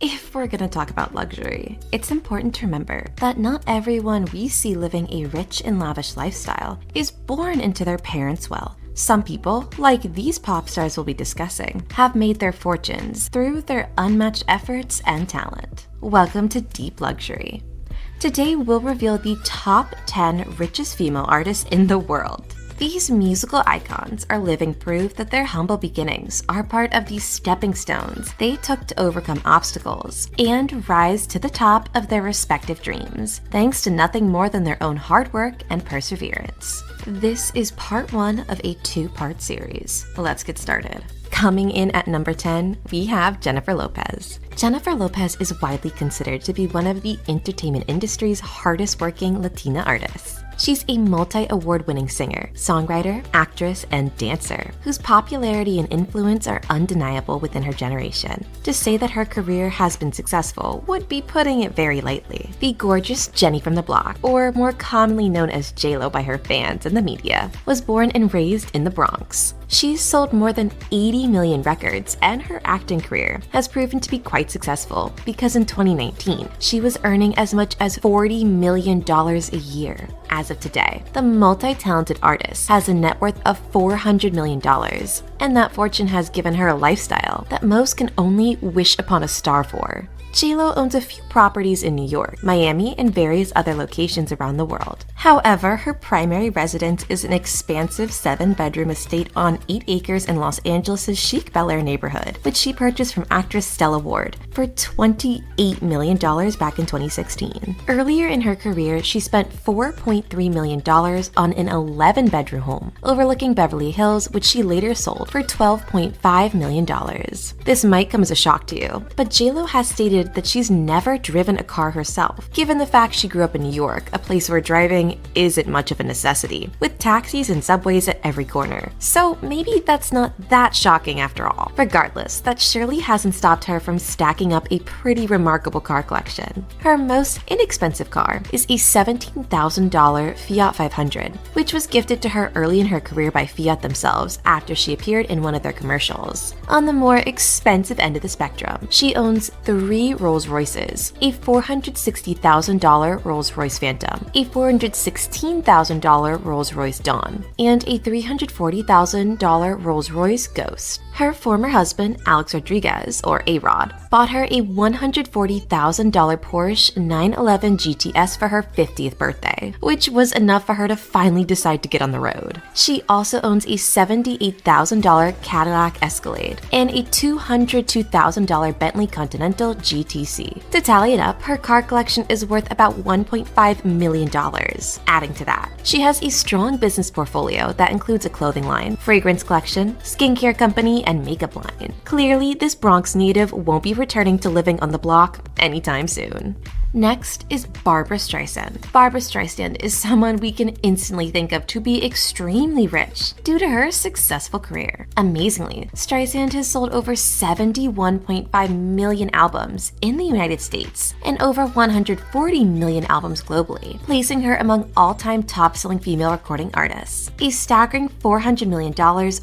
If we're gonna talk about luxury, it's important to remember that not everyone we see living a rich and lavish lifestyle is born into their parents' wealth. Some people, like these pop stars we'll be discussing, have made their fortunes through their unmatched efforts and talent. Welcome to Deep Luxury. Today we'll reveal the top 10 richest female artists in the world. These musical icons are living proof that their humble beginnings are part of the stepping stones they took to overcome obstacles and rise to the top of their respective dreams, thanks to nothing more than their own hard work and perseverance. This is part 1 of a 2-part series. Let's get started. Coming in at number 10, we have Jennifer Lopez. Jennifer Lopez is widely considered to be one of the entertainment industry's hardest working Latina artists. She's a multi-award-winning singer, songwriter, actress, and dancer, whose popularity and influence are undeniable within her generation. To say that her career has been successful would be putting it very lightly. The gorgeous Jenny from the block, or more commonly known as J-Lo by her fans and the media, was born and raised in the Bronx. She's sold more than 80 million records, and her acting career has proven to be quite successful because in 2019, she was earning as much as $40 million a year. As of today, the multi-talented artist has a net worth of $400 million, and that fortune has given her a lifestyle that most can only wish upon a star for. J-Lo owns a few properties in New York, Miami, and various other locations around the world. However, her primary residence is an expansive 7-bedroom estate on 8 acres in Los Angeles' chic Bel Air neighborhood, which she purchased from actress Stella Ward for $28 million back in 2016. Earlier in her career, she spent $4.3 million on an 11-bedroom home overlooking Beverly Hills, which she later sold for $12.5 million. This might come as a shock to you, but J-Lo has stated that she's never driven a car herself, given the fact she grew up in New York, a place where driving isn't much of a necessity, with taxis and subways at every corner. So maybe that's not that shocking after all. Regardless, that surely hasn't stopped her from stacking up a pretty remarkable car collection. Her most inexpensive car is a $17,000 Fiat 500, which was gifted to her early in her career by Fiat themselves after she appeared in one of their commercials. On the more expensive end of the spectrum, she owns 3 Rolls-Royces, a $460,000 Rolls-Royce Phantom, a $416,000 Rolls-Royce Dawn, and a $340,000 Rolls-Royce Ghost. Her former husband, Alex Rodriguez, or A-Rod, bought her a $140,000 Porsche 911 GTS for her 50th birthday, which was enough for her to finally decide to get on the road. She also owns a $78,000 Cadillac Escalade and a $202,000 Bentley Continental GTC. To tally it up, her car collection is worth about $1.5 million. Adding to that, she has a strong business portfolio that includes a clothing line, fragrance collection, skincare company, and makeup line. Clearly, this Bronx native won't be returning to living on the block anytime soon. Next is Barbra Streisand. Barbra Streisand is someone we can instantly think of to be extremely rich due to her successful career. Amazingly, Streisand has sold over 71.5 million albums in the United States and over 140 million albums globally, placing her among all-time top-selling female recording artists. A staggering $400 million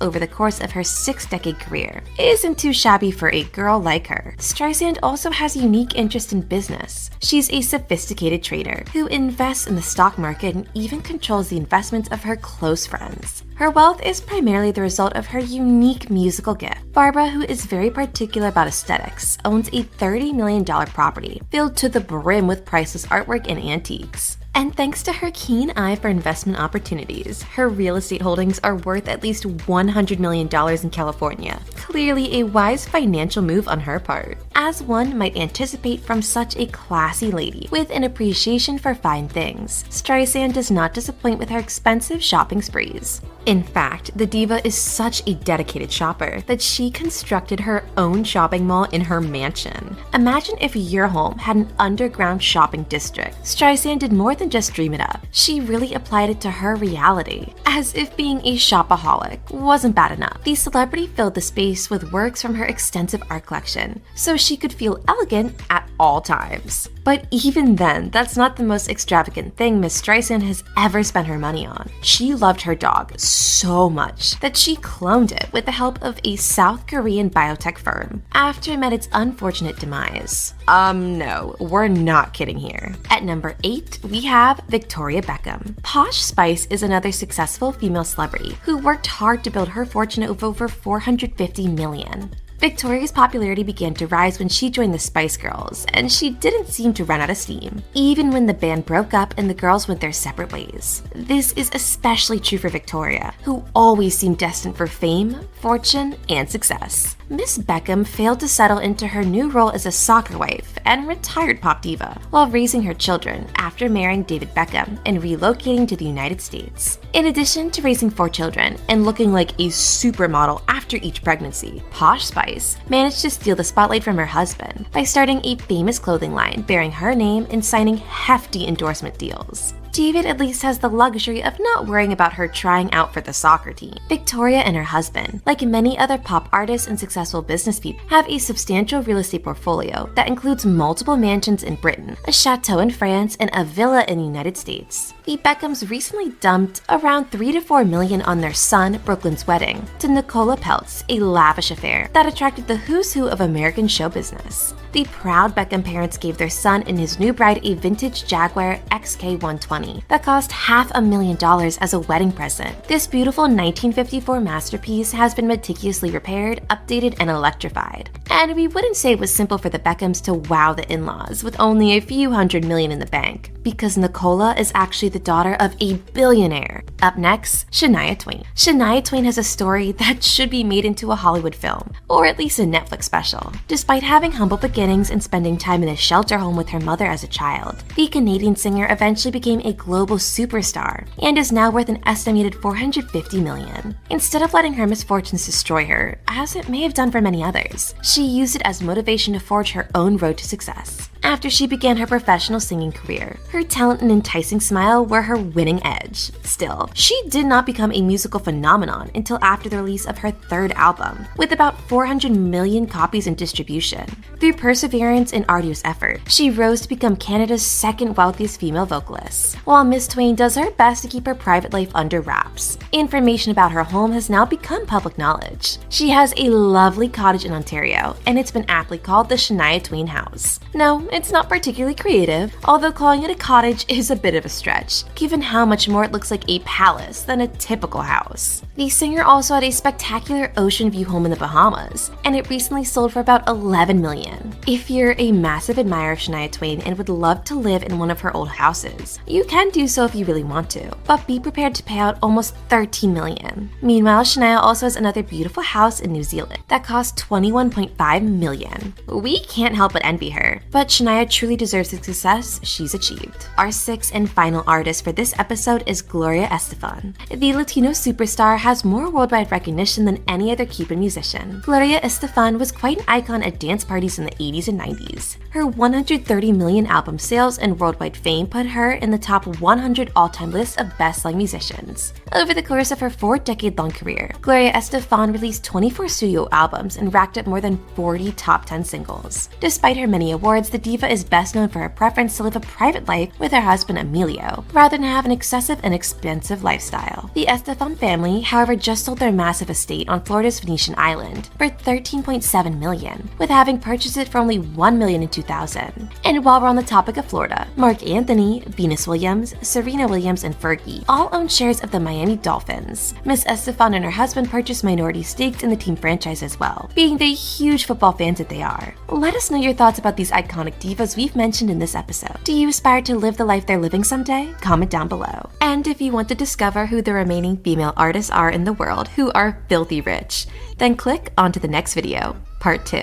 over the course of her 6-decade career isn't too shabby for a girl like her. Streisand also has a unique interest in business. She's a sophisticated trader who invests in the stock market and even controls the investments of her close friends. Her wealth is primarily the result of her unique musical gift. Barbra, who is very particular about aesthetics, owns a $30 million property filled to the brim with priceless artwork and antiques. And thanks to her keen eye for investment opportunities, her real estate holdings are worth at least $100 million in California. Clearly a wise financial move on her part, as one might anticipate from such a classy lady with an appreciation for fine things. Streisand does not disappoint with her expensive shopping sprees. In fact, the diva is such a dedicated shopper that she constructed her own shopping mall in her mansion. Imagine if your home had an underground shopping district. Streisand did more than just dream it up. She really applied it to her reality. As if being a shopaholic wasn't bad enough, the celebrity filled the space with works from her extensive art collection, so she could feel elegant at all times. But even then, that's not the most extravagant thing Miss Streisand has ever spent her money on. She loved her dog so much that she cloned it with the help of a South Korean biotech firm after it met its unfortunate demise. No, we're not kidding here. At number 8, we have Victoria Beckham. Posh Spice is another successful female celebrity who worked hard to build her fortune of over $450 million. Victoria's popularity began to rise when she joined the Spice Girls, and she didn't seem to run out of steam, even when the band broke up and the girls went their separate ways. This is especially true for Victoria, who always seemed destined for fame, fortune, and success. Miss Beckham failed to settle into her new role as a soccer wife and retired pop diva while raising her children after marrying David Beckham and relocating to the United States. In addition to raising 4 children and looking like a supermodel after each pregnancy, Posh Spice managed to steal the spotlight from her husband by starting a famous clothing line bearing her name and signing hefty endorsement deals. David at least has the luxury of not worrying about her trying out for the soccer team. Victoria and her husband, like many other pop artists and successful business people, have a substantial real estate portfolio that includes multiple mansions in Britain, a chateau in France, and a villa in the United States. The Beckhams recently dumped around $3 to $4 million on their son, Brooklyn's wedding, to Nicola Peltz, a lavish affair that attracted the who's who of American show business. The proud Beckham parents gave their son and his new bride a vintage Jaguar XK120 that cost $500,000 as a wedding present. This beautiful 1954 masterpiece has been meticulously repaired, updated, and electrified. And we wouldn't say it was simple for the Beckhams to wow the in-laws with only a few $100 million in the bank, because Nicola is actually the daughter of a billionaire. Up next, Shania Twain. Shania Twain has a story that should be made into a Hollywood film, or at least a Netflix special. Despite having humble beginnings and spending time in a shelter home with her mother as a child, the Canadian singer eventually became a global superstar and is now worth an estimated $450 million. Instead of letting her misfortunes destroy her, as it may have done for many others, she used it as motivation to forge her own road to success. After she began her professional singing career, her talent and enticing smile were her winning edge. Still, she did not become a musical phenomenon until after the release of her 3rd album, with about 400 million copies in distribution. Through perseverance and arduous effort, she rose to become Canada's 2nd wealthiest female vocalist, while Miss Twain does her best to keep her private life under wraps. Information about her home has now become public knowledge. She has a lovely cottage in Ontario, and it's been aptly called the Shania Twain House. No, it's not particularly creative, although calling it a cottage is a bit of a stretch, given how much more it looks like a palace than a typical house. The singer also had a spectacular ocean view home in the Bahamas, and it recently sold for about $11 million. If you're a massive admirer of Shania Twain and would love to live in one of her old houses, you can do so if you really want to, but be prepared to pay out almost $13 million. Meanwhile, Shania also has another beautiful house in New Zealand that costs $21.5 million. We can't help but envy her, but Shania truly deserves the success she's achieved. Our 6th and final artist for this episode is Gloria Estefan. The Latino superstar has more worldwide recognition than any other Cuban musician. Gloria Estefan was quite an icon at dance parties in the 80s and 90s. Her 130 million album sales and worldwide fame put her in the top 100 all-time list of best-selling musicians. Over the course of her 4-decade-long career, Gloria Estefan released 24 studio albums and racked up more than 40 top 10 singles. Despite her many awards, the diva is best known for her preference to live a private life with her husband Emilio, rather than have an excessive and expensive lifestyle. The Estefan family, however, just sold their massive estate on Florida's Venetian Island for $13.7 million, with having purchased it for only $1 million in 2000. And while we're on the topic of Florida, Mark Anthony, Venus Williams, Serena Williams, and Fergie all own shares of the Miami Dolphins. Miss Estefan and her husband purchased minority stakes in the team franchise as well, being the huge football fans that they are. Let us know your thoughts about these iconic divas we've mentioned in this episode. Do you aspire to live the life they're living someday? Comment down below. And if you want to discover who the remaining female artists are in the world who are filthy rich, then click onto the next video, part 2.